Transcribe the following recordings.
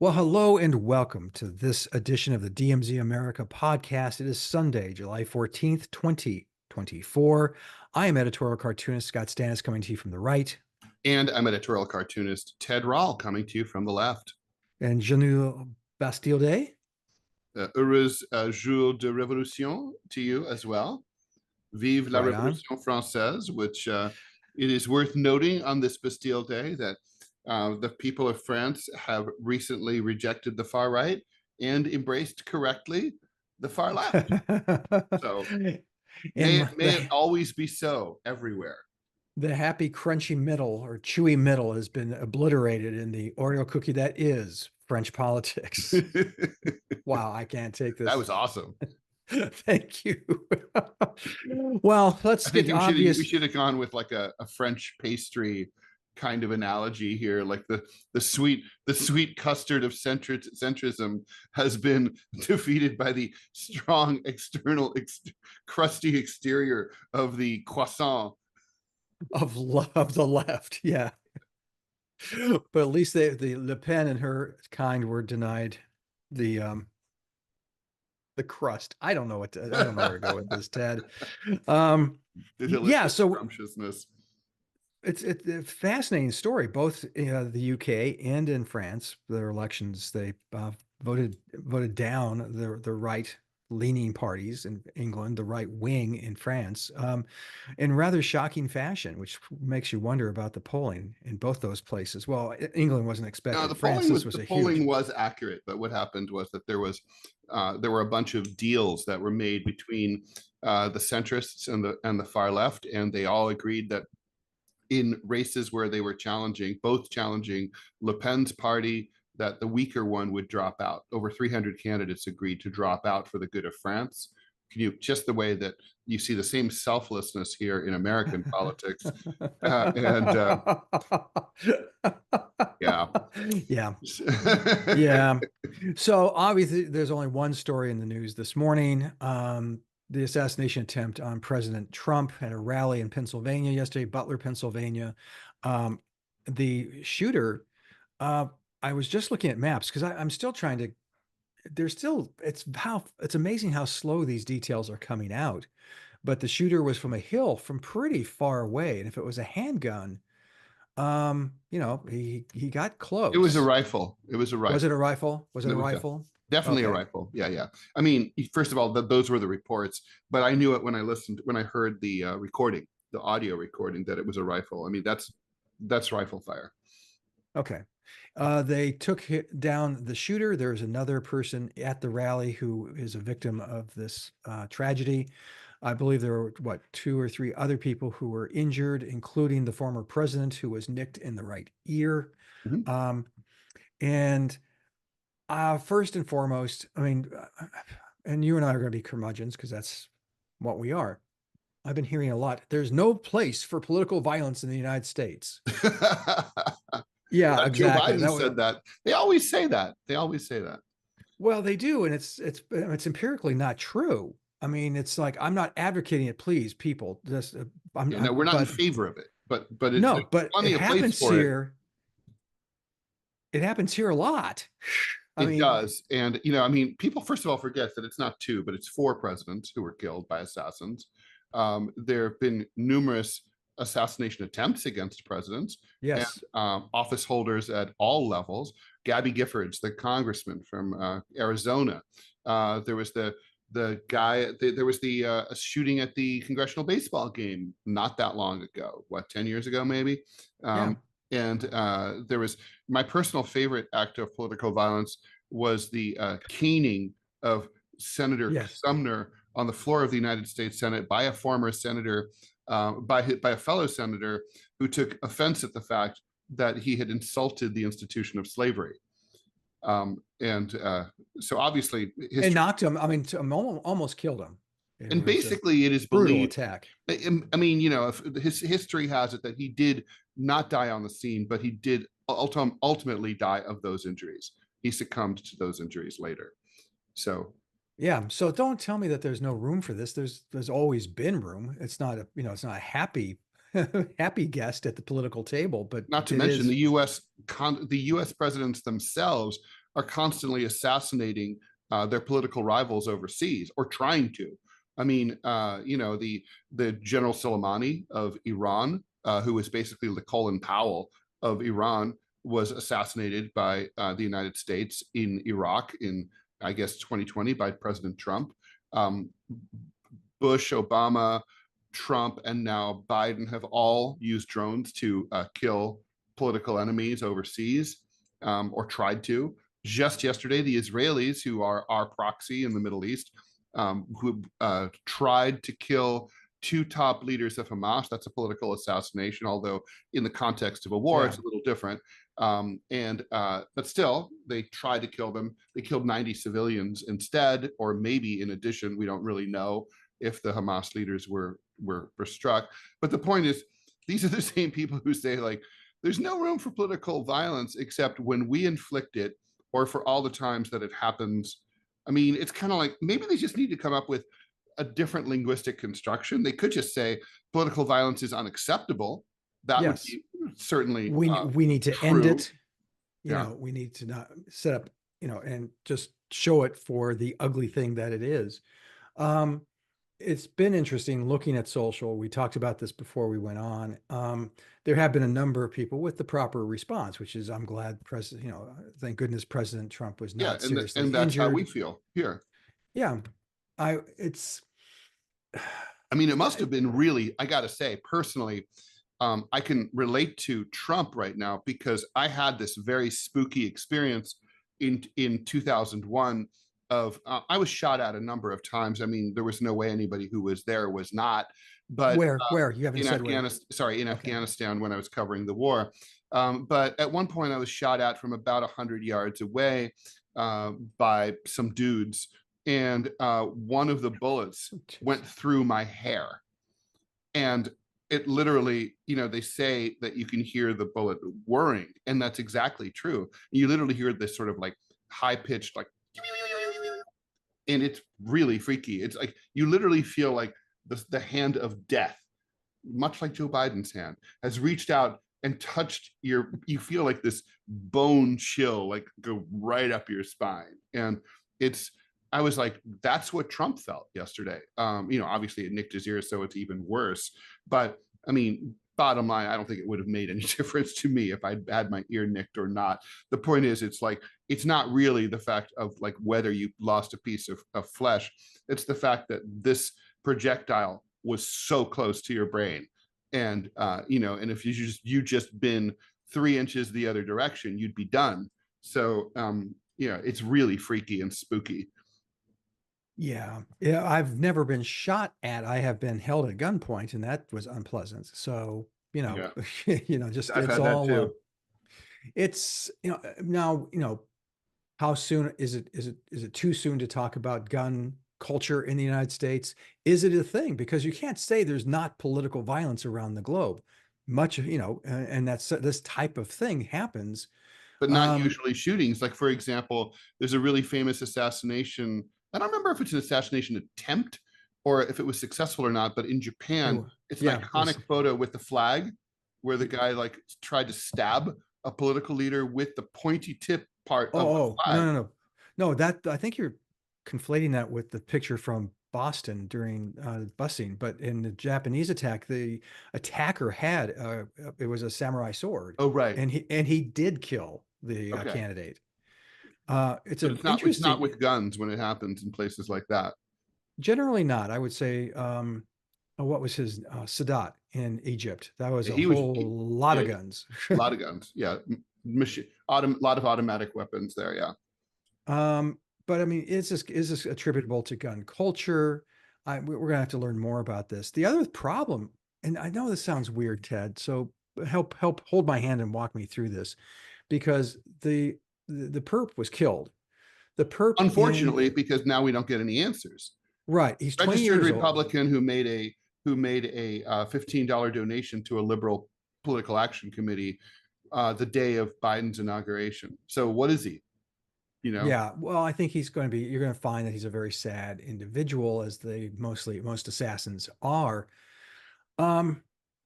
Well, hello and welcome to this edition of the DMZ America podcast. It is Sunday, July 14th, 2024. I am editorial cartoonist Scott Stantis coming to you from the right. And I'm editorial cartoonist Ted Rall coming to you from the left. And Genou Bastille Day. Heureuse jour de révolution to you as well. Vive la Right on. Révolution Française, which it is worth noting on this Bastille Day that the people of France have recently rejected the far right and embraced correctly the far left. So may it always be so everywhere. The happy crunchy middle or chewy middle has been obliterated in the Oreo cookie that is French politics. Wow, I can't take this. That was awesome. Thank you. Well, let's get obvious. We should have gone with like a French pastry kind of analogy here, like the sweet custard of centrism has been defeated by the strong external crusty exterior of the croissant of the left. Yeah, but at least the Le Pen and her kind were denied the crust. I don't know where to go with this, Ted. Yeah, so scrumptiousness. It's a fascinating story. Both the UK and in France, their elections, they voted down the right-leaning parties in England, the right wing in France, in rather shocking fashion, which makes you wonder about the polling in both those places. Well, England wasn't expecting. No, the polling was accurate, but what happened was that there were a bunch of deals that were made between the centrists and the far left, and they all agreed that in races where they were both challenging Le Pen's party, that the weaker one would drop out. Over 300 candidates agreed to drop out for the good of France. Just the way that you see the same selflessness here in American politics. Yeah. So obviously there's only one story in the news this morning. The assassination attempt on President Trump at a rally in Pennsylvania yesterday, Butler, Pennsylvania. The shooter, I was just looking at maps because I'm still trying to, it's amazing how slow these details are coming out. But the shooter was from a hill from pretty far away. And if it was a handgun, he got close. It was a rifle. Was it a rifle? Was it a rifle? Definitely okay. A rifle. Yeah. I mean, first of all, those were the reports, but I knew it when I heard the recording, the audio recording, that it was a rifle. I mean, that's rifle fire. Okay. They took down the shooter. There's another person at the rally who is a victim of this tragedy. I believe there were, two or three other people who were injured, including the former president who was nicked in the right ear. Mm-hmm. First and foremost, I mean, and you and I are going to be curmudgeons because that's what we are. I've been hearing a lot. There's no place for political violence in the United States. Yeah, exactly. Joe Biden said that. They always say that. Well, they do, and it's empirically not true. I mean, it's like, I'm not advocating it. Please, people, we're not in favor of it. But it happens here. It happens here a lot. It does. And, I mean, people, first of all, forget that it's not 2, but it's 4 presidents who were killed by assassins. There have been numerous assassination attempts against presidents. Yes. And office holders at all levels. Gabby Giffords, the congressman from Arizona. There was the guy, there was the shooting at the congressional baseball game not that long ago. 10 years ago, maybe? Yeah. And there was my personal favorite act of political violence was the caning of Senator Sumner on the floor of the United States Senate by a former senator, by a fellow senator who took offense at the fact that he had insulted the institution of slavery. So obviously, it knocked him. I mean, almost killed him. And basically, it is believed. Brutal attack. I mean, his history has it that he did not die on the scene, but he did ultimately die of those injuries. He succumbed to those injuries later. So, yeah. So don't tell me that there's no room for this. There's always been room. It's not it's not a happy guest at the political table, but not to mention the U.S. presidents themselves are constantly assassinating their political rivals overseas, or trying to. I mean, the General Soleimani of Iran, who was basically the Colin Powell of Iran, was assassinated by the United States in Iraq in, I guess, 2020 by President Trump. Um, Bush, Obama, Trump, and now Biden have all used drones to kill political enemies overseas, or tried to. Just yesterday, the Israelis, who are our proxy in the Middle East, who tried to kill two top leaders of Hamas. That's a political assassination, although in the context of a war, it's a little different. But still, they tried to kill them. They killed 90 civilians instead, or maybe in addition. We don't really know if the Hamas leaders were struck. But the point is, these are the same people who say, like, there's no room for political violence except when we inflict it, or for all the times that it happens. I mean, it's kind of like, maybe they just need to come up with a different linguistic construction. They could just say political violence is unacceptable. That would Yes. be certainly We need to end true. it. Yeah. We need to not set up, and just show it for the ugly thing that it is. It's been interesting looking at social. We talked about this before we went on. There have been a number of people with the proper response, which is, I'm glad President, thank goodness President Trump was Yeah. not seriously And that's how we injured. feel here. Yeah. It's, I mean, it must have been really, I got to say, personally, I can relate to Trump right now, because I had this very spooky experience in 2001 of I was shot at a number of times. I mean, there was no way anybody who was there was not. But where you haven't in said where. Afghanistan, when I was covering the war. But at one point, I was shot at from about 100 yards away by some dudes, and one of the bullets went through my hair, and it literally, they say that you can hear the bullet whirring, and that's exactly true. You literally hear this sort of like high pitched, like, and it's really freaky. It's like you literally feel like the hand of death, much like Joe Biden's hand, has reached out and touched you feel like this bone chill, like, go right up your spine. And I was like, that's what Trump felt yesterday. Obviously it nicked his ear, so it's even worse. But I mean, bottom line, I don't think it would have made any difference to me if I'd had my ear nicked or not. The point is, it's like, it's not really the fact of like whether you lost a piece of flesh. It's the fact that this projectile was so close to your brain. And and if you just been 3 inches the other direction, you'd be done. So it's really freaky and spooky. Yeah. I've never been shot at. I have been held at gunpoint, and that was unpleasant. So, Yeah, just I've it's had that all too. it's now, how soon is it too soon to talk about gun culture in the United States? Is it a thing? Because you can't say there's not political violence around the globe. Much, and that's this type of thing happens. But not Um, usually shootings. Like, for example, there's a really famous assassination. I don't remember if it's an assassination attempt or if it was successful or not, but in Japan, it's an yeah, iconic photo with the flag where the guy like tried to stab a political leader with the pointy tip part of the no, flag. no, no, no. That I think you're conflating that with the picture from Boston during busing. But in the Japanese attack, the attacker had it was a samurai sword, Oh, right. and he did kill the Okay. candidate. It's But an it's not interesting. with guns when it happens in places like that. Generally not. I would say. What was his Sadat in Egypt? That was a He was whole lot yeah, of guns. a lot of guns. Yeah. Machine, lot of automatic weapons there. Yeah. But I mean, is this attributable to gun culture? We're gonna have to learn more about this. The other problem, and I know this sounds weird, Ted, so help hold my hand and walk me through this, because the perp was killed. The perp Unfortunately, because now we don't get any answers. right, he's 20 Registered years old. Republican who made a $15 donation to a liberal political action committee the day of Biden's inauguration. So what is he? Yeah, well, I think you're going to find that he's a very sad individual, as most assassins are. Um,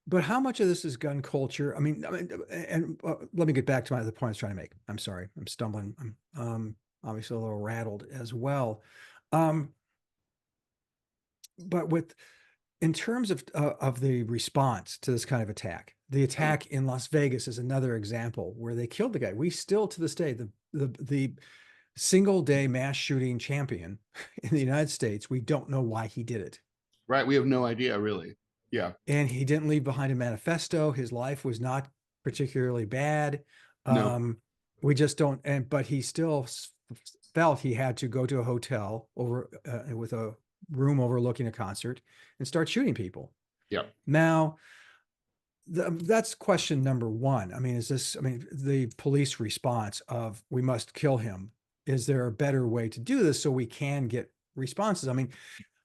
but how much of this is gun culture? And let me get back to the point I was trying to make. I'm sorry, I'm stumbling. I'm obviously a little rattled as well. Um, but with in terms of the response to this kind of attack, the attack in Las Vegas is another example where they killed the guy. We still to this day the single day mass shooting champion in the United States. We don't know why he did it. Right. We have no idea, really. Yeah. And he didn't leave behind a manifesto. His life was not particularly bad. No. We just don't. And but he still felt he had to go to a hotel over with a room overlooking a concert and start shooting people. Yeah. Now, that's question number one. I mean, the police response of we must kill him? Is there a better way to do this so we can get responses? I mean,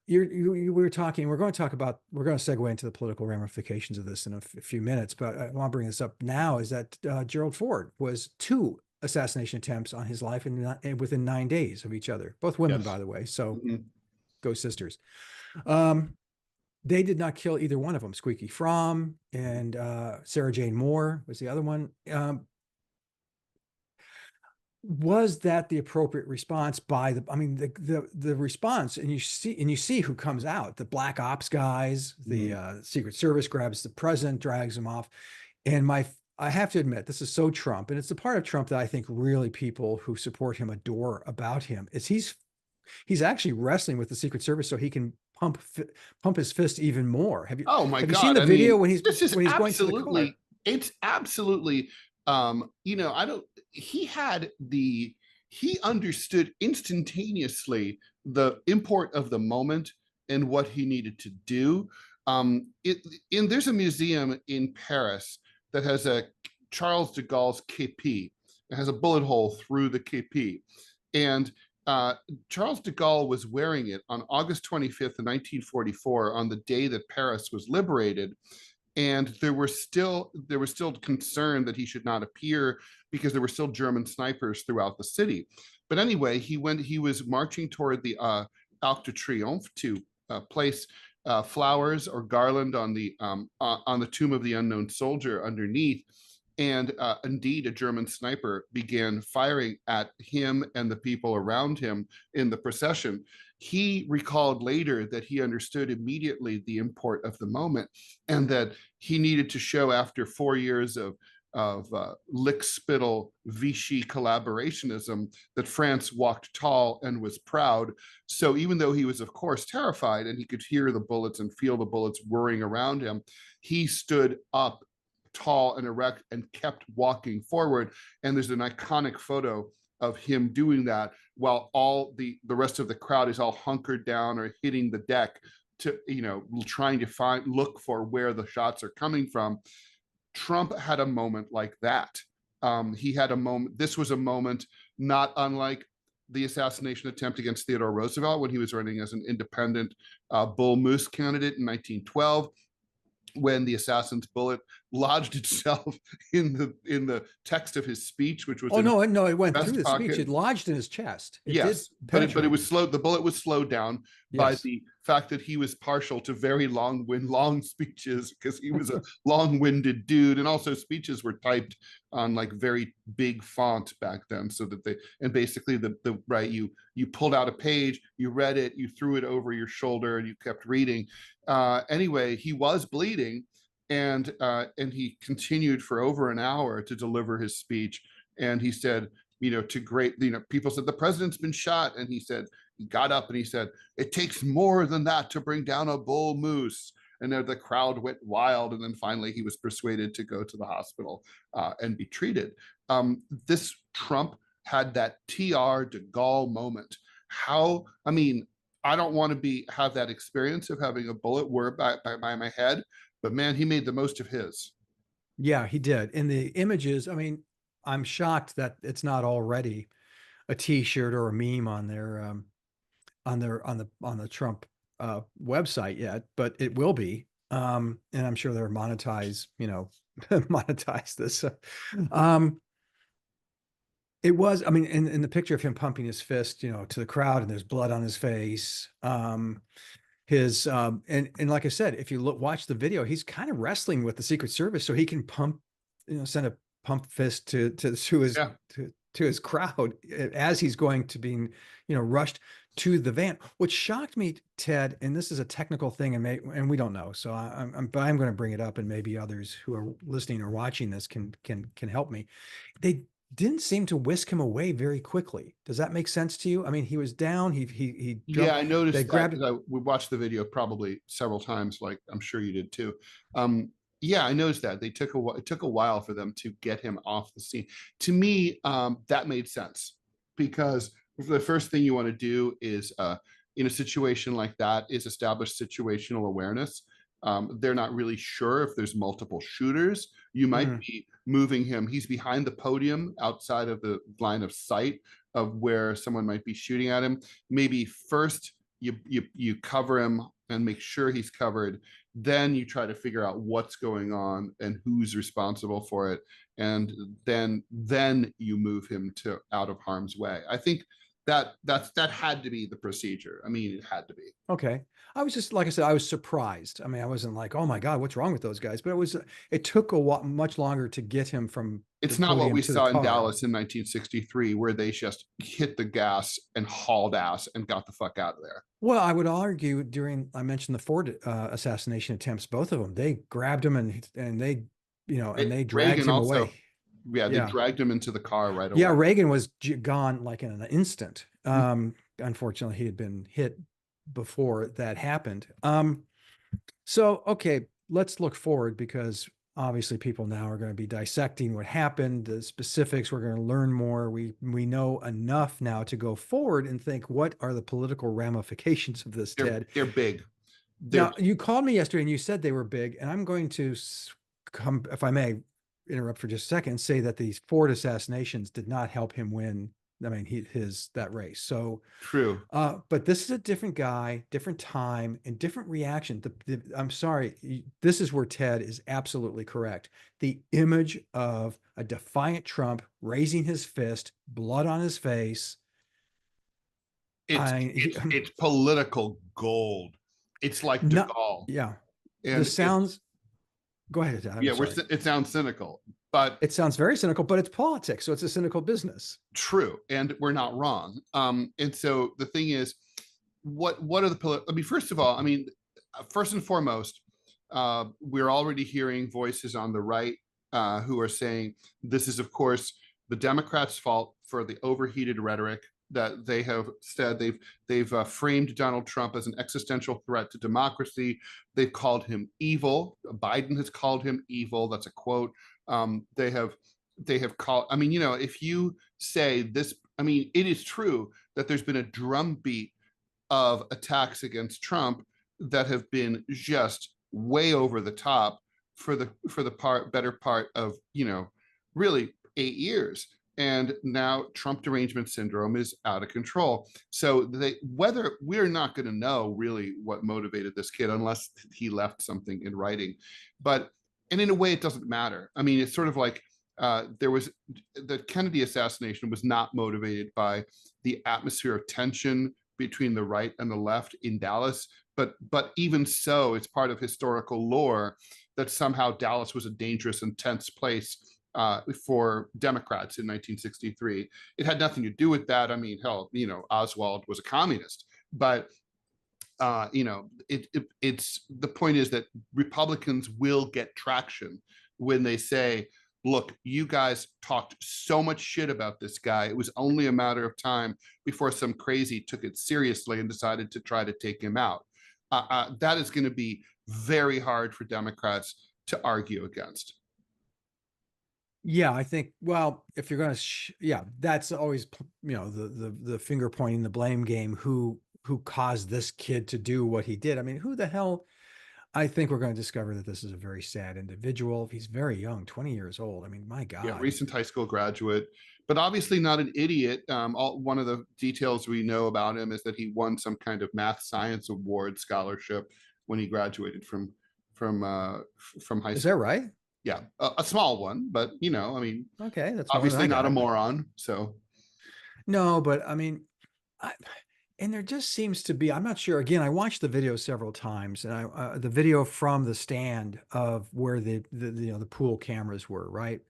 we're going to talk about, we're going to segue into the political ramifications of this in a few minutes, but I want to bring this up now is that Gerald Ford was 2 assassination attempts on his life within 9 days of each other, both women, Yes. by the way. So Mhm. go sisters. They did not kill either one of them. Squeaky Fromm and Sarah Jane Moore was the other one. Was that the appropriate response by the response, and you see who comes out, the black ops guys, the Secret Service grabs the president, drags him off. And I have to admit, this is so Trump, and it's the part of Trump that I think really people who support him adore about him is he's actually wrestling with the Secret Service so he can pump his fist even more. Oh my Have you seen God. the I video mean, when this is he's going to the car? absolutely, it's absolutely, I don't, he had he understood instantaneously the import of the moment and what he needed to do. There's a museum in Paris that has a Charles de Gaulle's KP. It has a bullet hole through the KP. And uh, Charles de Gaulle was wearing it on August 25th, 1944, on the day that Paris was liberated. And there was still concern that he should not appear because there were still German snipers throughout the city. But anyway, he was marching toward the Arc de Triomphe to place flowers or garland on the tomb of the unknown soldier underneath. And indeed, a German sniper began firing at him and the people around him in the procession. He recalled later that he understood immediately the import of the moment and that he needed to show after 4 years of lick-spittle Vichy collaborationism that France walked tall and was proud. So even though he was, of course, terrified and he could hear the bullets and feel the bullets whirring around him, he stood up tall and erect and kept walking forward. And there's an iconic photo of him doing that while all the rest of the crowd is all hunkered down or hitting the deck to, trying to look for where the shots are coming from. Trump had a moment like that. He had a moment. This was a moment not unlike the assassination attempt against Theodore Roosevelt when he was running as an independent bull moose candidate in 1912, when the assassin's bullet lodged itself in the text of his speech, which was Oh no, it went through the pocket. speech. It lodged in his chest. It yes, did but penetrate. it was slow. The bullet was slowed down by Yes. the fact that he was partial to very long speeches because he was a long-winded dude, and also speeches were typed on like very big font back then, so that basically the right, you pulled out a page, you read it, you threw it over your shoulder, and you kept reading. Anyway, he was bleeding, and he continued for over an hour to deliver his speech, and he said, people said the president's been shot, and he got up and he said, it takes more than that to bring down a bull moose. And then the crowd went wild, and then finally he was persuaded to go to the hospital and be treated. This Trump had that TR de Gaulle moment. I don't want to have that experience of having a bullet whir by my head, but man, he made the most of his. Yeah, he did. In the images, I'm shocked that it's not already a T-shirt or a meme on the Trump website yet, but it will be. And I'm sure they're monetize this. It was, in the picture of him pumping his fist, to the crowd, and there's blood on his face. his and like I said, if you watch the video, he's kind of wrestling with the Secret Service so he can send a pump fist Yeah. to his crowd as he's going to being rushed to the van. What shocked me, Ted, and this is a technical thing, and we don't know, so but I'm going to bring it up, and maybe others who are listening or watching this can help me. They didn't seem to whisk him away very quickly. Does that make sense to you? I mean, he was down. He Yeah, jumped. I They noticed that grabbed. because we watched the video probably several times, like I'm sure you did too. Yeah, I noticed that it took a while for them to get him off the scene. To me, that made sense because the first thing you want to do is, in a situation like that, is establish situational awareness. They're not really sure if there's multiple shooters. You might Mm, be moving him. He's behind the podium outside of the line of sight of where someone might be shooting at him. Maybe first you cover him and make sure he's covered, then you try to figure out what's going on and who's responsible for it, and then you move him to out of harm's way. I think that had to be the procedure. I mean, it had to be. okay. I was just like I said, I was surprised. I mean, I wasn't like, oh my God, what's wrong with those guys? But it took much longer to get him from the It's not what podium we to the saw in car. Dallas in 1963, where they just hit the gas and hauled ass and got the fuck out of there. Well, I would argue I mentioned the Ford assassination attempts, both of them, they grabbed him and they dragged Reagan him also, away. yeah, they Yeah. dragged him into the car right Yeah, away. Reagan was gone like in an instant. Unfortunately, he had been hit before that happened. So, okay, let's look forward because obviously people now are going to be dissecting what happened, the specifics. We're going to learn more. We know enough now to go forward and think, what are the political ramifications of this, Ted? They're big. They're Now, you called me yesterday and you said they were big, and I'm going to come, if I may interrupt for just a second, say that these Ford assassinations did not help him win. I mean, that race. So, true. but this is a different guy, different time, and different reaction. I'm sorry, this is where Ted is absolutely correct. The image of a defiant Trump raising his fist, blood on his face. It's I he, it's political gold. It's like De not Gaulle, yeah. The and sounds. Go ahead. I'm yeah, sorry. it sounds cynical, but It sounds very cynical, but it's politics, so it's a cynical business. true, and we're not wrong. And so the thing is, what are I mean, first of all, I mean, first and foremost, we're already hearing voices on the right who are saying this is, of course, the Democrats' fault for the overheated rhetoric that they have said. They've framed Donald Trump as an existential threat to democracy. They've called him evil. Biden has called him evil. That's a quote. They have called. I mean, if you say this, I mean, it is true that there's been a drumbeat of attacks against Trump that have been just way over the top for the better part of really 8 years. And now Trump derangement syndrome is out of control. So whether we're not going to know really what motivated this kid unless he left something in writing, and in a way it doesn't matter. I mean, it's sort of like the Kennedy assassination was not motivated by the atmosphere of tension between the right and the left in Dallas. But even so, it's part of historical lore that somehow Dallas was a dangerous and tense place for Democrats in 1963. It had nothing to do with that. I mean, hell, Oswald was a communist, but it's the point is that Republicans will get traction when they say, look, you guys talked so much shit about this guy. It was only a matter of time before some crazy took it seriously and decided to try to take him out. That is going to be very hard for Democrats to argue against. Yeah, I think. Well, if you're going to, yeah, that's always the finger pointing, the blame game. Who caused this kid to do what he did? I mean, who the hell? I think we're going to discover that this is a very sad individual. He's very young, 20 years old. I mean, my Yeah, God. recent high school graduate, but obviously not an idiot. One of the details we know about him is that he won some kind of math science award scholarship when he graduated from high Is that school. right? Yeah, a small one, but I mean, Okay, that's more than obviously I not a got. moron. So No, but I mean, I, And there just seems to be, I'm not sure. Again, I watched the video several times, and the video from the stand of where the pool cameras were, right?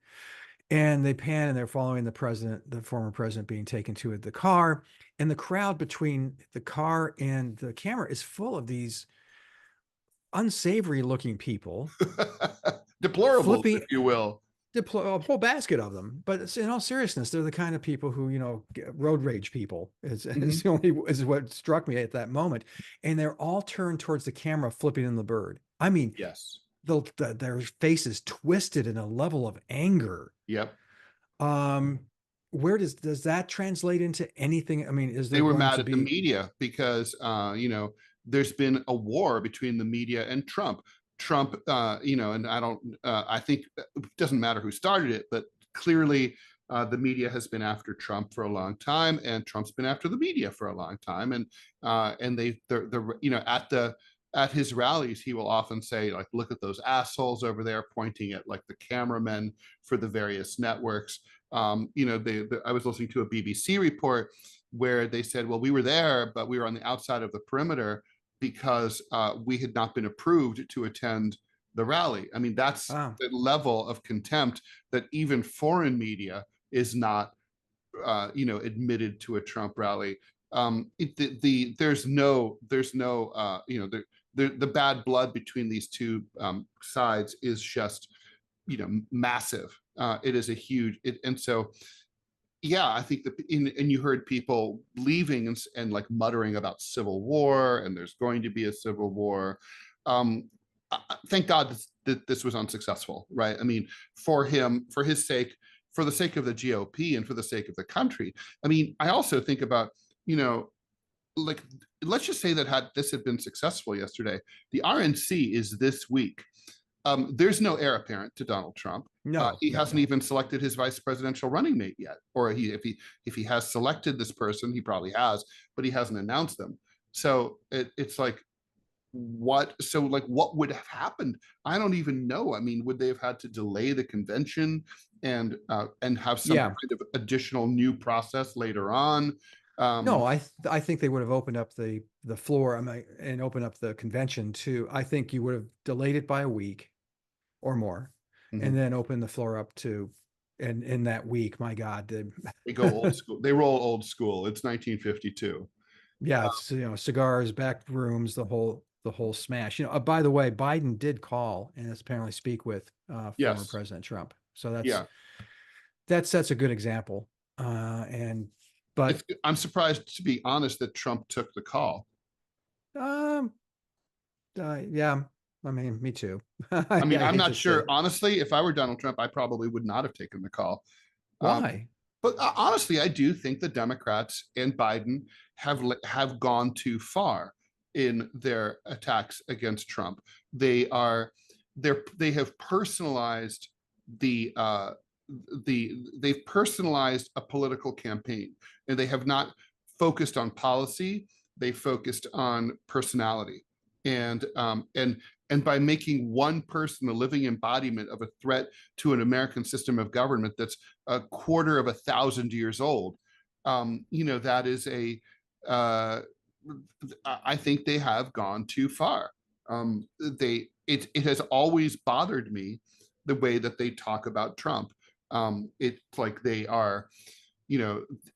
And they pan and they're following the president, the former president being taken to the car. And the crowd between the car and the camera is full of these unsavory looking people Deplorables, if flipping you will. a whole basket of them. But in all seriousness, they're the kind of people who, road rage people is Mhm. the only is what struck me at that moment. And they're all turned towards the camera, flipping in the bird. I mean, Yes. their faces twisted in a level of anger. Yep. Um, where does that translate into anything? I mean, is They there were going mad to at the be? media because there's been a war between the media and Trump. Trump, and I think it doesn't matter who started it, but clearly the media has been after Trump for a long time, and Trump's been after the media for a long time, and they're at his rallies, he will often say, like, look at those assholes over there, pointing at like the cameramen for the various networks. I was listening to a BBC report where they said, well, we were there, but we were on the outside of the perimeter because we had not been approved to attend the rally. I mean, that's Wow. the level of contempt that even foreign media is not, admitted to a Trump rally. The bad blood between these two sides is just, massive. It is a huge, and so yeah, I think and you heard people leaving and like muttering about civil war, and there's going to be a civil war. Thank God that this was unsuccessful, right? I mean, for him, for his sake, for the sake of the GOP and for the sake of the country. I mean, I also think about, like, let's just say that had this had been successful yesterday, the RNC is this week. There's no heir apparent to Donald Trump. No, He no, hasn't no. even selected his vice presidential running mate yet, or if he has selected this person, he probably has, but he hasn't announced them. So it's like, what? So like, what would have happened? I don't even know. I mean, would they have had to delay the convention and have some Yeah. kind of additional new process later on? No, I think they would have opened up the floor, I mean, and opened up the convention too. I think you would have delayed it by a week or more, and Mhm. then opened the floor up to, and in that week, my God, They go old school. They roll old school. It's 1952. yeah, it's, cigars, back rooms, the whole smash. By the way, Biden did call and apparently speak with former Yes. President Trump. So Yeah. that sets a good example. And but I'm surprised, to be honest, that Trump took the call. um yeah, I mean, me too. I mean, I I'm hate not to say sure. it. Honestly, if I were Donald Trump, I probably would not have taken the call. Um, Why? but honestly, I do think the Democrats and Biden have gone too far in their attacks against Trump. They have personalized the they've personalized a political campaign, and they have not focused on policy. They focused on personality, and by making one person the living embodiment of a threat to an American system of government that's a quarter of 1,000 years old, that is I think they have gone too far. It has always bothered me the way that they talk about Trump. It's like they are,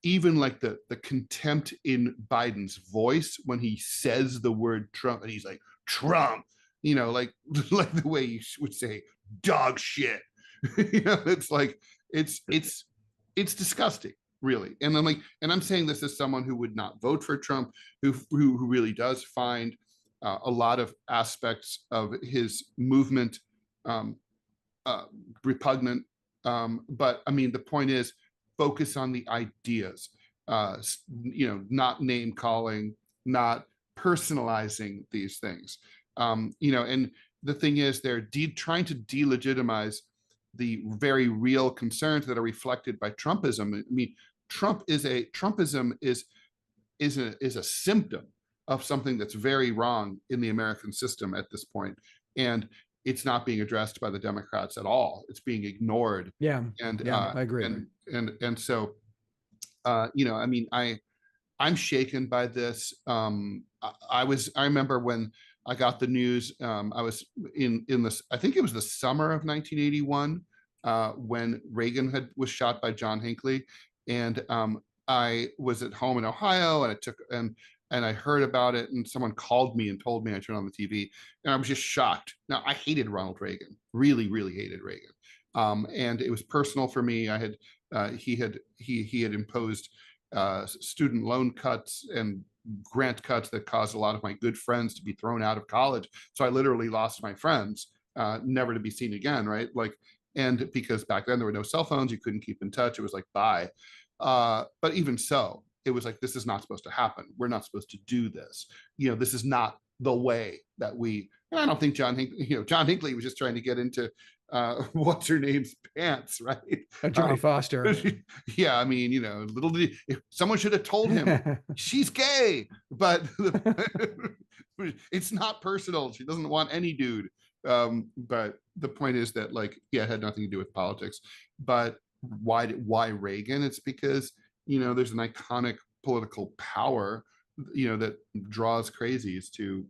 even like the contempt in Biden's voice when he says the word Trump, and he's like, Trump, like like the way you would say dog shit. It's like it's disgusting, really. And I'm saying this as someone who would not vote for Trump, who really does find a lot of aspects of his movement um, repugnant. But I mean, the point is, focus on the ideas. Not name calling, not personalizing these things. And the thing is, they're trying to delegitimize the very real concerns that are reflected by Trumpism. I mean, Trumpism is a symptom of something that's very wrong in the American system at this point, and it's not being addressed by the Democrats at all. It's being ignored, Yeah, and yeah, I agree. and so I mean, I'm shaken by this. I remember when I got the news. I was in this. I think it was the summer of 1981 when Reagan was shot by John Hinckley, and I was at home in Ohio, and and I heard about it, and someone called me and told me. I turned on the TV, and I was just shocked. Now I hated Ronald Reagan, really, really hated Reagan, and it was personal for me. I had he had imposed student loan cuts and grant cuts that caused a lot of my good friends to be thrown out of college. So I literally lost my friends, never to be seen again, right? Like, and because back then there were no cell phones, you couldn't keep in touch. It was like, bye. But even so, it was like, this is not supposed to happen. We're not supposed to do this. This is not the way that and I don't think John Hinckley was just trying to get into what's her name's pants, right? Jodie Foster. Yeah, I mean, little did someone should have told him she's gay, but it's not personal. She doesn't want any dude. But the point is that, like, yeah, it had nothing to do with politics. But why Reagan? It's because there's an iconic political power that draws crazies to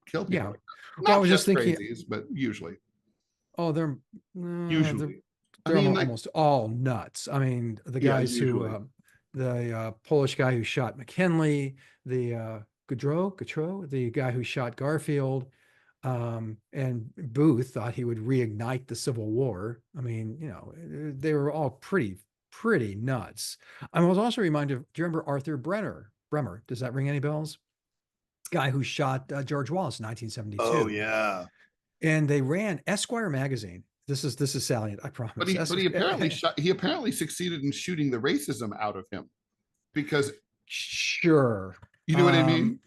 kill people. Yeah. Like Well, I not was just just thinking, crazies, but usually. oh, they're Usually. I mean, like, almost all nuts. I mean, the yeah, guys usually. who, the Polish guy who shot McKinley, the Gaudreau, the guy who shot Garfield, and Booth thought he would reignite the Civil War. I mean, they were all pretty nuts. I was also reminded, do you remember Arthur Bremer? Does that ring any bells? Guy who shot George Wallace in Oh 1972. yeah. And they ran Esquire magazine. This is salient, I But promise. he apparently he apparently succeeded in shooting the racism out of him because Sure. you know what I mean?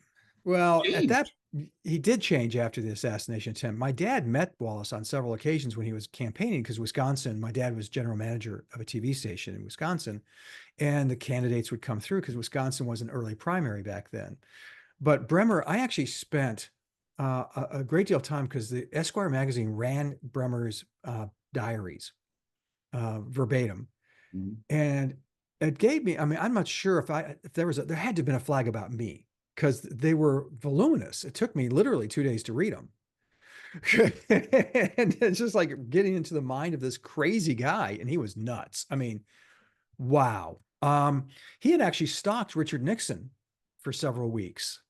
Well, at that Changed. he did change after the assassination attempt. My dad met Wallace on several occasions when he was campaigning because Wisconsin, my dad was general manager of a TV station in Wisconsin, and the candidates would come through because Wisconsin was an early primary back then. But Bremer, I actually spent a great deal of time because the Esquire magazine ran Bremer's diaries verbatim, Mhm. and it gave me. I mean, I'm not sure if there had to have been a flag about me because they were voluminous. It took me literally 2 days to read them. And it's just like getting into the mind of this crazy guy, and he was nuts. I mean, wow. He had actually stalked Richard Nixon for several weeks.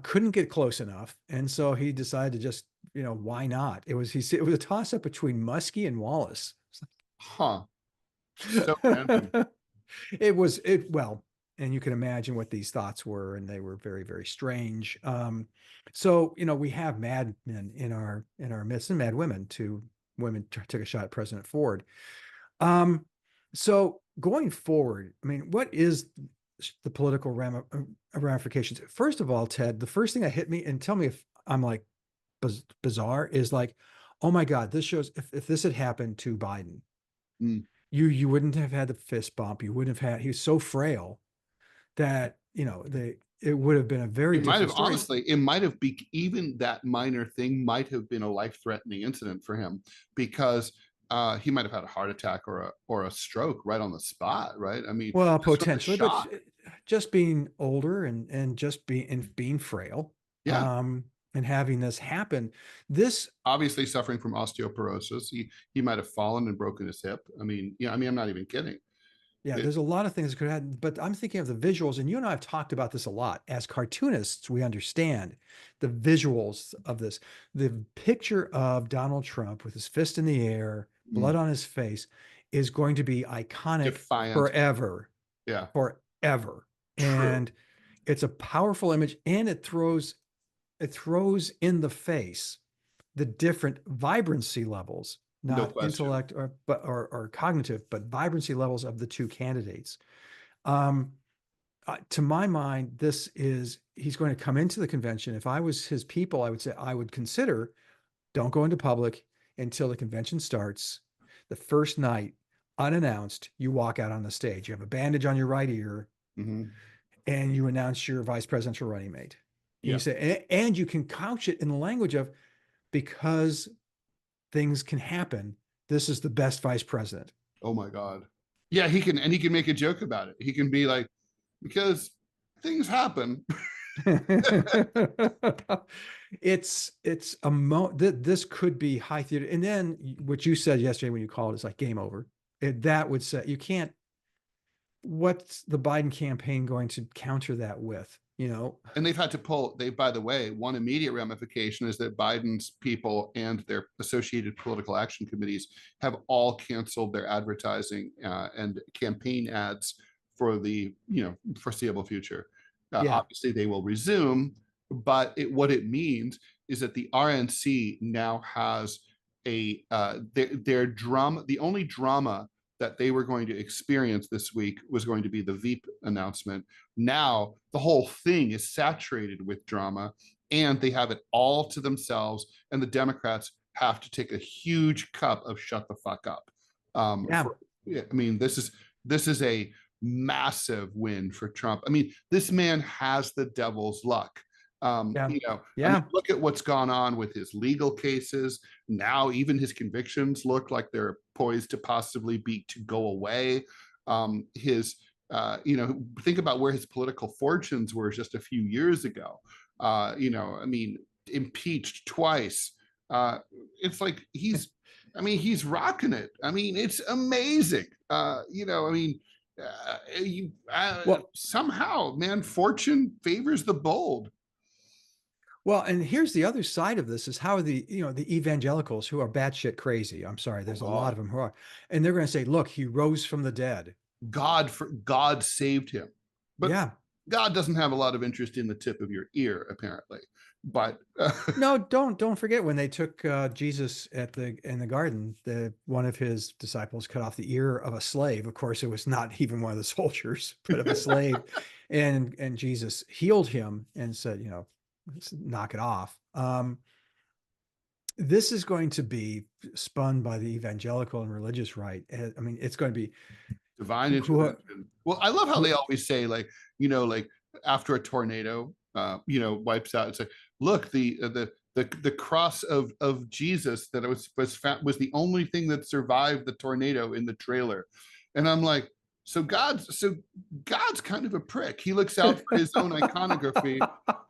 Couldn't get close enough, and so he decided to just, why not? It was a toss up between Muskie and Wallace. Huh. So random. Well, and you can imagine what these thoughts were, and they were very, very strange. So we have mad men in our midst, and mad women too. Women took a shot at President Ford. So going forward, I mean, what is the political ramifications? First of all, Ted, the first thing that hit me, and tell me if I'm like bizarre, is like, oh my God, this shows if this had happened to Biden, Mm. you wouldn't have had the fist bump. You wouldn't have had. He was so frail that it would have been a very It might different have story. honestly, it might have been even that minor thing might have been a life-threatening incident for him because he might have had a heart attack or a stroke right on the spot, right? I mean, Well, just from the potentially, but shock. just being older and just being frail, Yeah. and having this happen, this Obviously suffering from osteoporosis. He might have fallen and broken his hip. I mean, yeah, I mean, I'm not even kidding. Yeah, It, there's a lot of things that could happen, but I'm thinking of the visuals, and you and I have talked about this a lot. As cartoonists, we understand the visuals of this. The picture of Donald Trump with his fist in the air, blood on his face, is going to be iconic defiant. forever, Yeah. forever. True. And it's a powerful image, and it throws in the face the different vibrancy levels, No not question. intellect or cognitive, but vibrancy levels of the two candidates. Um, to my mind, he's going to come into the convention. If I was his people, I would say I would consider don't go into public until the convention starts. The first night, unannounced, you walk out on the stage. You have a bandage on your right ear, Mm-hmm. and you announce your vice presidential running mate. And you Yeah. say, and you can couch it in the language of, because things can happen, this is the best vice president. Oh my God. Yeah, he can make a joke about it. He can be like, because things happen. It's this could be high theater. And then what you said yesterday when you called is like game over. That would say you can't. What's the Biden campaign going to counter that with? You know, And they've had to pull, by the way, one immediate ramification is that Biden's people and their associated political action committees have all canceled their advertising and campaign ads for the foreseeable future. yeah, Obviously, they will resume, but what it means is that the RNC now has their drama. The only drama that they were going to experience this week was going to be the Veep announcement. Now the whole thing is saturated with drama, and they have it all to themselves, and the Democrats have to take a huge cup of shut the fuck up. yeah, I mean, this is a massive win for Trump. I mean, this man has the devil's luck. yeah, I mean, yeah. look at what's gone on with his legal cases. Now, even his convictions look like they're poised to possibly be to go away. Think about where his political fortunes were just a few years ago. I mean, impeached twice. It's like he's rocking it. I mean, it's amazing. Well, Somehow, man, fortune favors the bold. well, and here's the other side of this is how the evangelicals who are batshit crazy. I'm sorry, Oh there's a lot God. of them who are, and they're going to say, look, he rose from the dead. God saved him. But Yeah. God doesn't have a lot of interest in the tip of your ear, apparently. But No, don't forget when they took Jesus in the garden, one of his disciples cut off the ear of a slave. Of course, it was not even one of the soldiers, but of a slave, and Jesus healed him and said, knock it off. This is going to be spun by the evangelical and religious right. I mean, it's going to be divine who, intervention. Well, I love how they who always say, like after a tornado, wipes out. It's like, look, the cross of Jesus that was the only thing that survived the tornado in the trailer, and I'm like, God's kind of a prick. He looks out for his own iconography,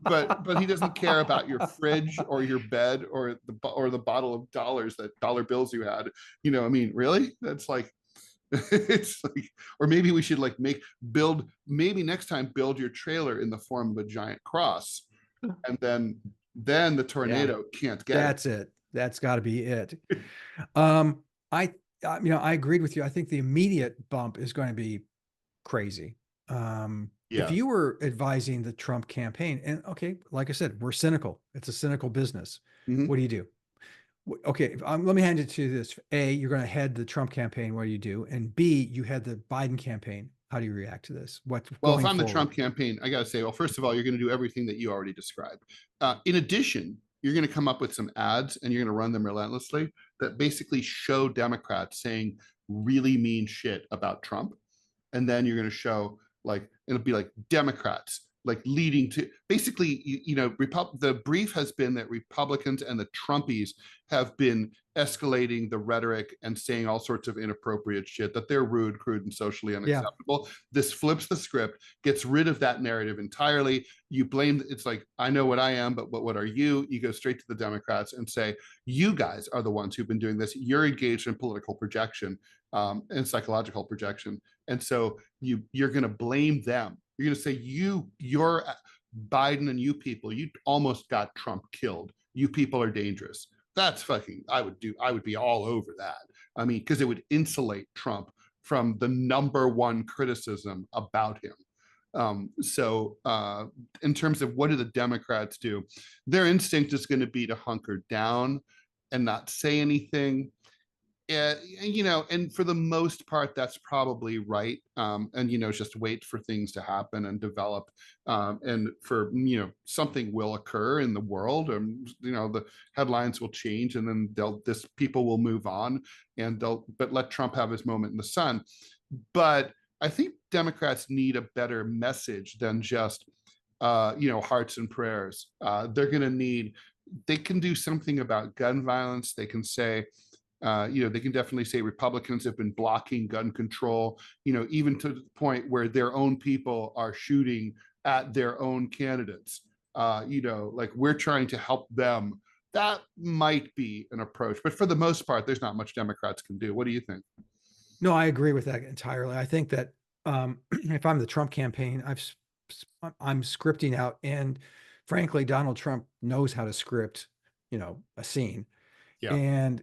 but he doesn't care about your fridge or your bed or the bottle of dollar bills you had. I mean, really? That's like it's like, or maybe we should maybe next time build your trailer in the form of a giant cross, and then the yeah, tornado can't get it. that's it. That's got to be it. Um, I agreed with you. I think the immediate bump is going to be crazy. If Yeah. you were advising the Trump campaign, and okay, like I said, we're cynical. It's a cynical business. Mhm. What do you do? Okay, let me hand it to this. A, you're going to head the Trump campaign. What do you do? And B, you had the Biden campaign. How do you react to this? What's Well, if going I'm the forward? Trump campaign, I got to say, well, first of all, you're going to do everything that you already described. In addition, you're going to come up with some ads and you're going to run them relentlessly that basically show Democrats saying really mean shit about Trump. And then you're going to show it'll be like Democrats like leading to basically the brief has been that Republicans and the Trumpies have been escalating the rhetoric and saying all sorts of inappropriate shit, that they're rude, crude, and socially Yeah, unacceptable. This flips the script, gets rid of that narrative entirely. You blame, it's like, I know what I am, but what are you? You go straight to the Democrats and say, you guys are the ones who've been doing this. You're engaged in political projection and psychological projection. And so you're going to blame them. You're going to say you're Biden and you people, you almost got Trump killed. You people are dangerous. That's fucking, I would be all over that. I mean, because it would insulate Trump from the number one criticism about him. In terms of what do the Democrats do, their instinct is going to be to hunker down and not say anything. And for the most part, that's probably right. And just wait for things to happen and develop, and for something will occur in the world, and the headlines will change, and then people will move on, and but let Trump have his moment in the sun. But I think Democrats need a better message than just hearts and prayers. They're going to need. They can do something about gun violence. They can say they can definitely say Republicans have been blocking gun control, even to the point where their own people are shooting at their own candidates. Like we're trying to help them. That might be an approach, but for the most part, there's not much Democrats can do. What do you think? No, I agree with that entirely. I think that if I'm the Trump campaign, I'm scripting out, and frankly, Donald Trump knows how to script, a scene, Yeah. and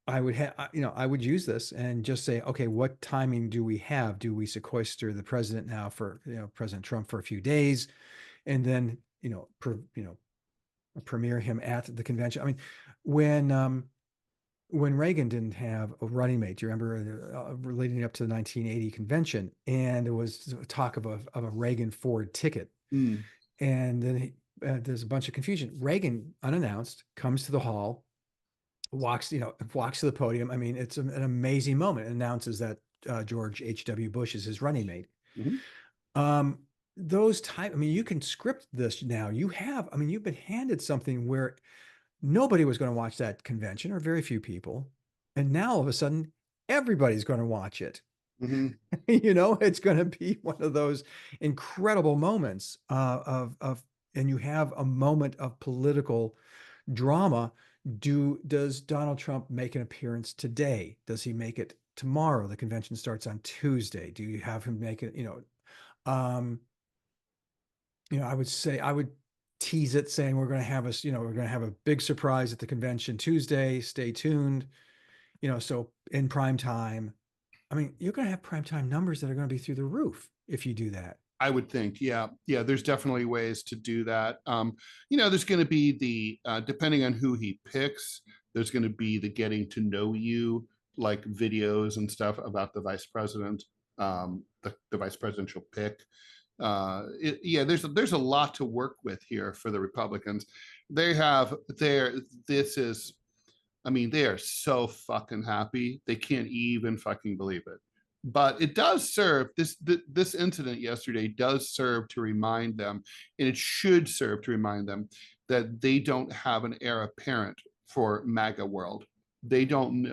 I would use this and just say, okay, what timing do we have? Do we sequester the president now for, President Trump for a few days, and then, premiere him at the convention? I mean, when when Reagan didn't have a running mate, do you remember leading up to the 1980 convention, and there was talk of a Reagan Ford ticket, Mm. and then there's a bunch of confusion. Reagan, unannounced, comes to the hall, walks to the podium. I mean, it's an amazing moment. It announces that George H.W. Bush is his running mate. Mhm. Um, I mean, you can script this now. You've been handed something where nobody was going to watch that convention, or very few people. And now all of a sudden, everybody's going to watch it. Mhm. It's going to be one of those incredible moments and you have a moment of political drama. Does Donald Trump make an appearance today? Does he make it tomorrow? The convention starts on Tuesday. Do you have him make it, um, I would tease it saying we're going to have a big surprise at the convention Tuesday. Stay tuned. So in prime time, I mean, you're going to have prime time numbers that are going to be through the roof if you do that. I would think, yeah, yeah. There's definitely ways to do that. There's going to be depending on who he picks, there's going to be the getting to know you, like videos and stuff about the vice president, the vice presidential pick. Yeah, there's a lot to work with here for the Republicans. They have their this is, I mean, they are so fucking happy. They can't even fucking believe it. But it does serve this incident yesterday does serve to remind them, and it should serve to remind them that they don't have an heir apparent for MAGA world. They don't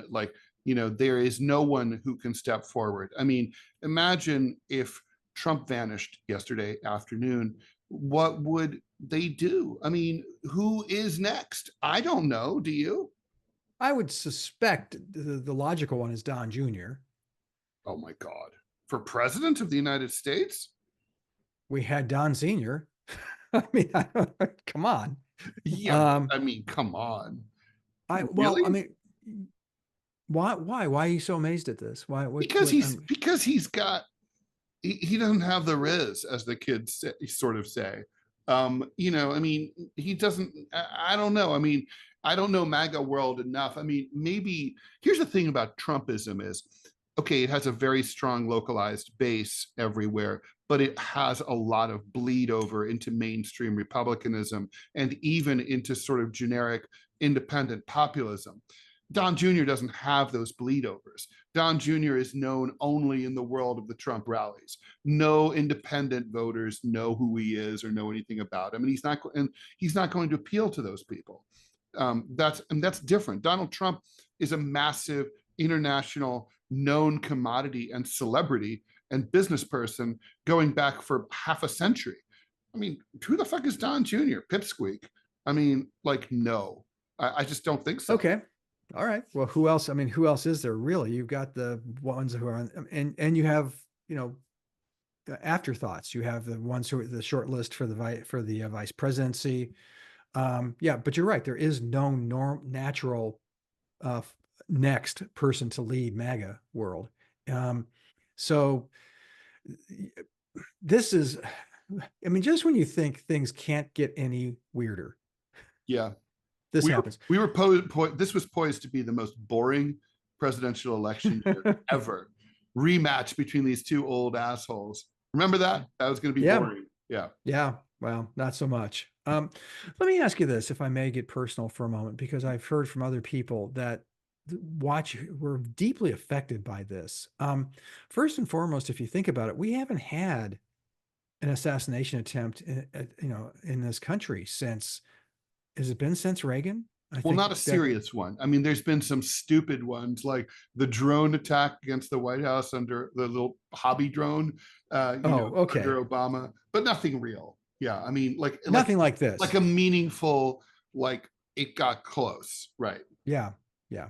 there is no one who can step forward. I mean, imagine if Trump vanished yesterday afternoon. What would they do? I mean, who is next? I don't know. Do you? I would suspect the logical one is Don Jr. Oh my God. For president of the United States? We had Don Sr. I mean, come on. Yeah, Um, I mean, come on. well, I Really? mean, why are you so amazed at this? Why, Because he's got he doesn't have the riz, as the kids sort of say. I mean, he doesn't. I don't know. I mean, I don't know MAGA world enough. I mean, maybe here's the thing about Trumpism is, okay, it has a very strong localized base everywhere, but it has a lot of bleed over into mainstream Republicanism and even into sort of generic independent populism. Don Jr. doesn't have those bleed overs. Don Jr. is known only in the world of the Trump rallies. No independent voters know who he is or know anything about him, and he's not going to appeal to those people. That's different. Donald Trump is a massive international known commodity and celebrity and business person going back for half a century. I mean, who the fuck is Don Jr.? Pipsqueak. I mean, like, no, I just don't think so. okay. All right. Well, who else? I mean, who else is there really? You've got the ones who are on, and you have, the afterthoughts. You have the ones who are the short list for the vice presidency. Yeah, but you're right. There is no natural uh, next person to lead MAGA world. Um, so this is, I mean, just when you think things can't get any weirder, Yeah, this we were happens. we were this was poised to be the most boring presidential election year ever. Rematch between these two old assholes. Remember that? That was going to be Yeah, boring. Yeah. yeah. Well, not so much. Let me ask you this, if I may get personal for a moment, because I've heard from other people that were deeply affected by this. First and foremost, if you think about it, we haven't had an assassination attempt in this country since, has it been since Reagan? I Well, think not a that, serious one. I mean, there's been some stupid ones like the drone attack against the White House under the little hobby drone, oh, okay. under Obama, but nothing real. Yeah, I mean, Nothing like like this. a meaningful, like it got close, right? Yeah. Yeah.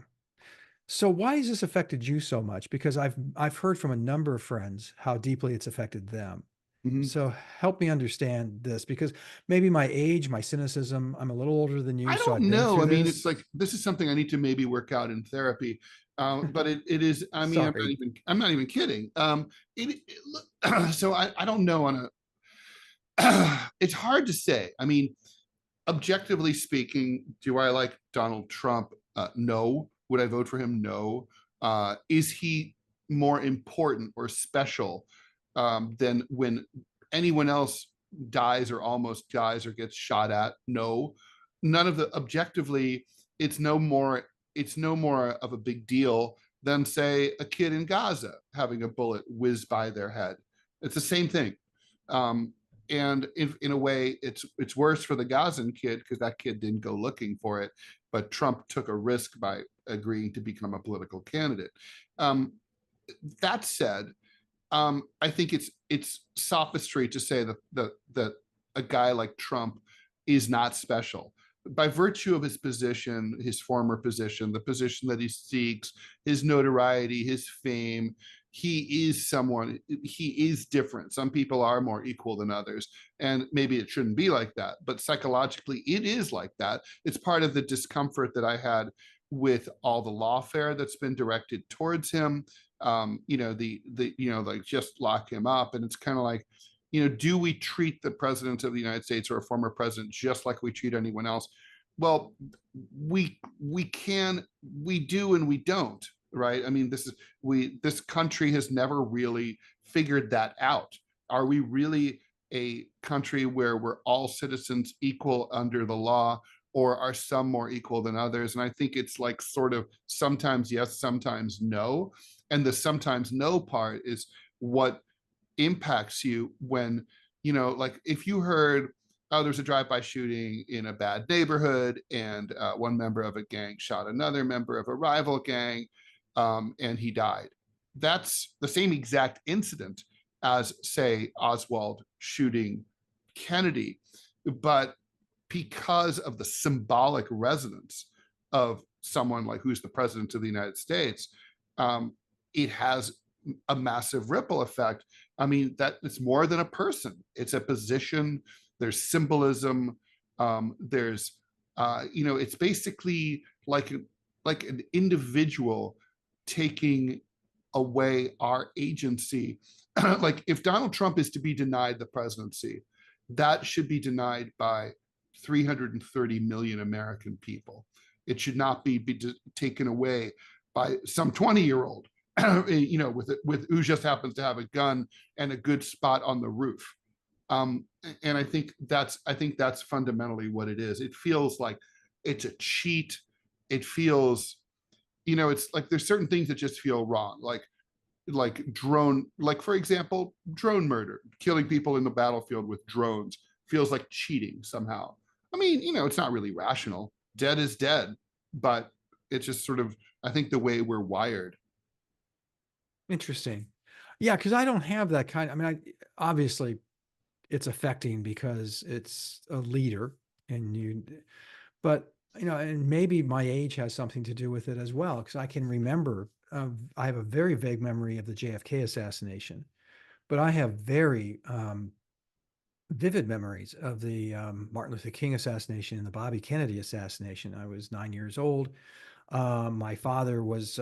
So why has this affected you so much? Because I've heard from a number of friends how deeply it's affected them. Mhm. So help me understand this because maybe my age, my cynicism, I'm a little older than you, I so don't I've been know. I through mean, it's this. like this is something I need to maybe work out in therapy. But it is. I mean, Sorry. I'm not even kidding. So I don't know on a. It's hard to say. I mean, objectively speaking, do I like Donald Trump? No. Would I vote for him? No. Is he more important or special than when anyone else dies or almost dies or gets shot at? No. None of the objectively, it's no more. It's no more of a big deal than say a kid in Gaza having a bullet whiz by their head. It's the same thing. Um, and in a way it's worse for the Gazan kid because that kid didn't go looking for it, but Trump took a risk by agreeing to become a political candidate. um, that said, I think it's sophistry to say that a guy like Trump is not special by virtue of his position, his former position, the position that he seeks, his notoriety, his fame. He is someone. He is different. Some people are more equal than others, and maybe it shouldn't be like that. But psychologically, it is like that. It's part of the discomfort that I had with all the lawfare that's been directed towards him. Like just lock him up. And it's kind of like, do we treat the president of the United States or a former president just like we treat anyone else? Well, we do and we don't, right? I mean, this country has never really figured that out. Are we really a country where we're all citizens equal under the law, or are some more equal than others? And I think it's like sort of sometimes yes, sometimes no. And the sometimes no part is what impacts you when, like if you heard, oh, there's a drive-by shooting in a bad neighborhood and one member of a gang shot another member of a rival gang, and he died. That's the same exact incident as, say, Oswald shooting Kennedy. But because of the symbolic resonance of someone like who's the president of the United States, it has a massive ripple effect. I mean, that it's more than a person; it's a position. There's symbolism. It's basically like an individual taking away our agency. Like if Donald Trump is to be denied the presidency, that should be denied by 330 million American people. It should not be taken away by some 20-year-old, with who just happens to have a gun and a good spot on the roof. And I think that's fundamentally what it is. It feels like it's a cheat. It feels, it's like there's certain things that just feel wrong, like for example, drone murder, killing people in the battlefield with drones feels like cheating somehow. I mean, it's not really rational. Dead is dead, but it's just sort of, I think, the way we're wired. Interesting. Yeah, because I don't have that kind. I mean, obviously it's affecting because it's a leader and but and maybe my age has something to do with it as well. Because I can remember, I have a very vague memory of the JFK assassination, but I have very vivid memories of the Martin Luther King assassination and the Bobby Kennedy assassination. I was 9 years old. My father was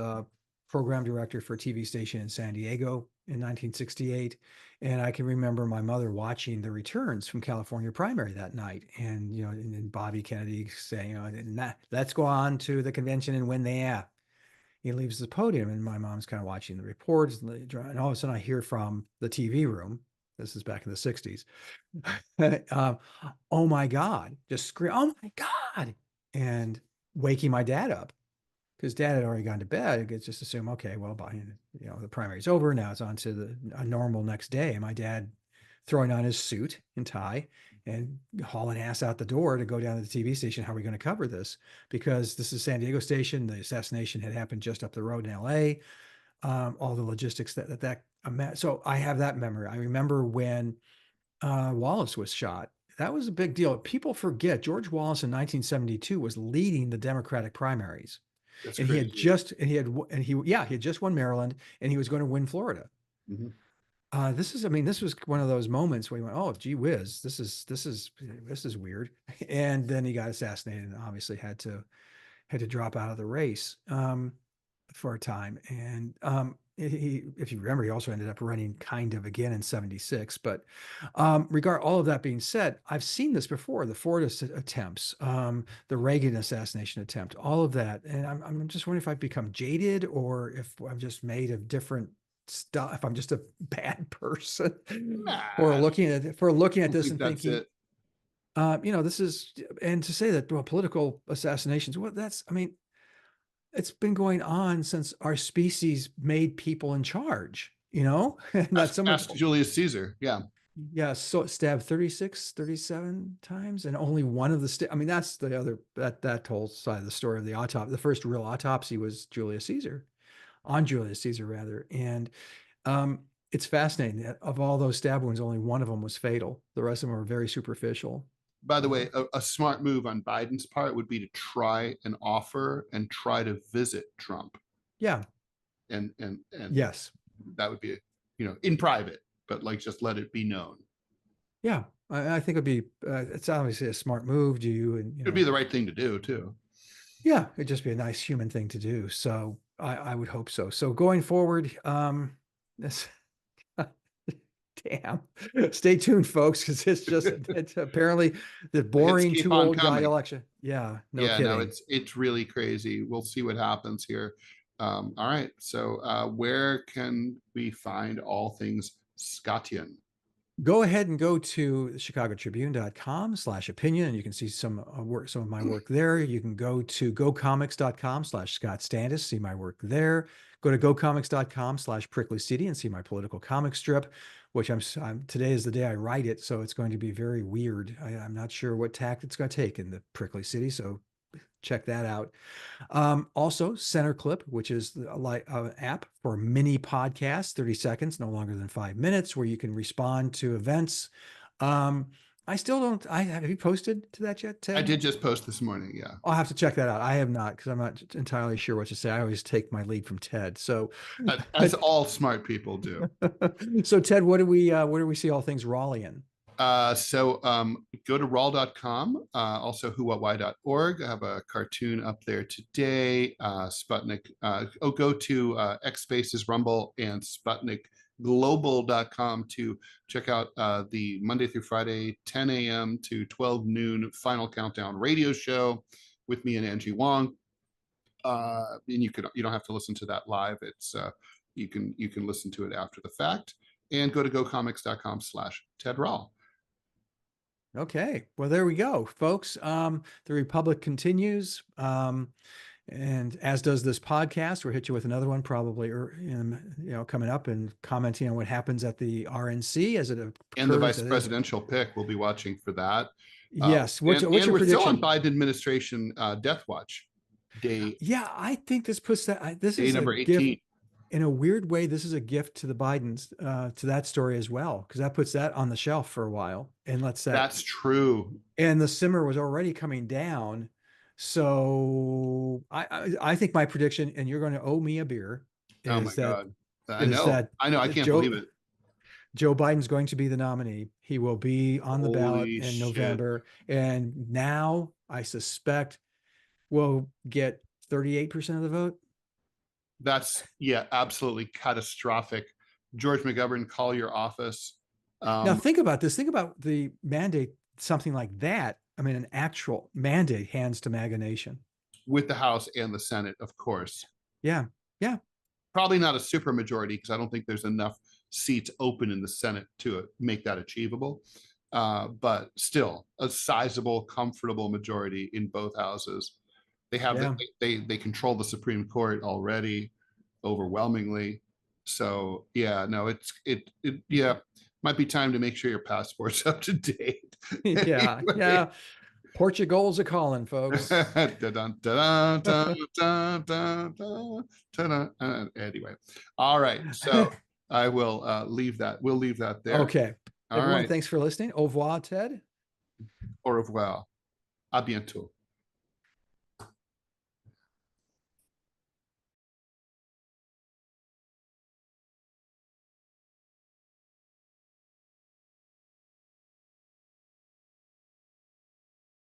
program director for a TV station in San Diego in 1968. And I can remember my mother watching the returns from California primary that night. And Bobby Kennedy saying, let's go on to the convention and win the app. He leaves the podium and my mom's kind of watching the reports. And all of a sudden I hear from the TV room, this is back in the 60s, um, oh my God, just scream, oh my God. And waking my dad up because dad had already gone to bed. I could just assume, okay, well, the primary's over. Now it's on to a normal next day. And my dad throwing on his suit and tie and hauling ass out the door to go down to the TV station. How are we going to cover this? Because this is San Diego station. The assassination had happened just up the road in LA. All the logistics so I have that memory. I remember when Wallace was shot. That was a big deal. People forget George Wallace in 1972 was leading the Democratic primaries, That's and he had crazy. just and he had and he yeah he had just won Maryland, and he was going to win Florida. Mhm. This was one of those moments where he went, oh, gee whiz, this is weird, and then he got assassinated, and obviously had to drop out of the race for a time. And if you remember, he also ended up running kind of again in 76. But regard all of that being said, I've seen this before, the Ford attempts, the Reagan assassination attempt, all of that. And I'm just wondering if I've become jaded or if I'm just made of different stuff, if I'm just a bad person Nah, or I looking at don't this think and that's thinking, it. this is, and to say that, well, political assassinations, well, it's been going on since our species made people in charge, and that Ask Julius Caesar. Yeah. yeah, so stabbed 36, 37 times, and only one of that's the other, that whole side of the story of the autopsy. The first real autopsy was on Julius Caesar rather. And it's fascinating that of all those stab wounds, only one of them was fatal. The rest of them were very superficial. By the way, a smart move on Biden's part would be to try and offer and try to visit Trump, Yeah. and Yes. that would be, in private, but like just let it be known. Yeah. I think it's obviously a smart move. Do you, and It'd be the right thing to do too. yeah, it'd just be a nice human thing to do. So I would hope so. So going forward, this damn, stay tuned, folks, because it's apparently the The hits boring keep two on old guy coming. election. Yeah, no Yeah, no, kidding. it's really crazy. We'll see what happens here. All right, so where can we find all things Scottian? Go ahead and go to chicagotribune.com/opinion, and you can see some of my work there. You can go to gocomics.com/Scott Stantis, see my work there. Go to gocomics.com/prickly city and see my political comic strip, which today is the day I write it, so it's going to be very weird. I'm not sure what tact it's going to take in the prickly city, so check that out. Also, Center Clip, which is an app for mini podcasts, 30 seconds, no longer than 5 minutes, where you can respond to events. I still don't. Have you posted to that yet, I Ted? did just post this morning. Yeah, I'll have to check that out. I have not, because I'm not entirely sure what to say. I always take my lead from Ted. So, as all smart people do. so Ted, where do we see all things Rawlian? So go to raw.com, also whowhatwhy.org. I have a cartoon up there today. Sputnik. Go to X Spaces, Rumble, and SputnikGlobal.com to check out the Monday through Friday, 10 a.m. to 12 noon Final Countdown radio show with me and Angie Wong. And you don't have to listen to that live. It's you can listen to it after the fact. And go to gocomics.com/Ted Rall. Okay, well, there we go, folks. The Republic continues. And as does this podcast. We'll hit you with another one probably, coming up, and commenting on what happens at the RNC as it And the occurs. vice presidential pick, we'll be watching for that. Yes. What's And your we're still on prediction? Biden administration death watch day Yeah, I think this puts this day is a number gift 18. in a weird way. This is a gift to the Bidens, to that story as well, because that puts that on the shelf for a while and lets that. That's true. And the simmer was already coming down. So I think my prediction, and you're going to owe me a beer, Oh my is that God. I is know. that I know. I can't believe Joe it. Joe Biden's going to be the nominee. He will be on the ballot Holy in shit. November. And now I suspect we'll get 38% of the vote. That's, yeah, absolutely catastrophic. George McGovern, call your office. Now Um, think about this. Think about the mandate, something like that. I mean, an actual mandate hands to MAGA Nation. with the House and the Senate, of course. Yeah. Yeah. Probably not a super majority because I don't think there's enough seats open in the Senate to make that achievable. But still, a sizable, comfortable majority in both houses. They have Yeah. they control the Supreme Court already overwhelmingly. So yeah, no, yeah. might be time to make sure your passport's up to date. Yeah, Anyway. yeah. Portugal's a calling, folks. Dun, dun, dun, dun, dun, dun, dun, dun. Anyway, all right. So I will leave that. We'll leave that there. Okay. All Everyone, right. thanks for listening. Au revoir, Ted. Au revoir. À bientôt.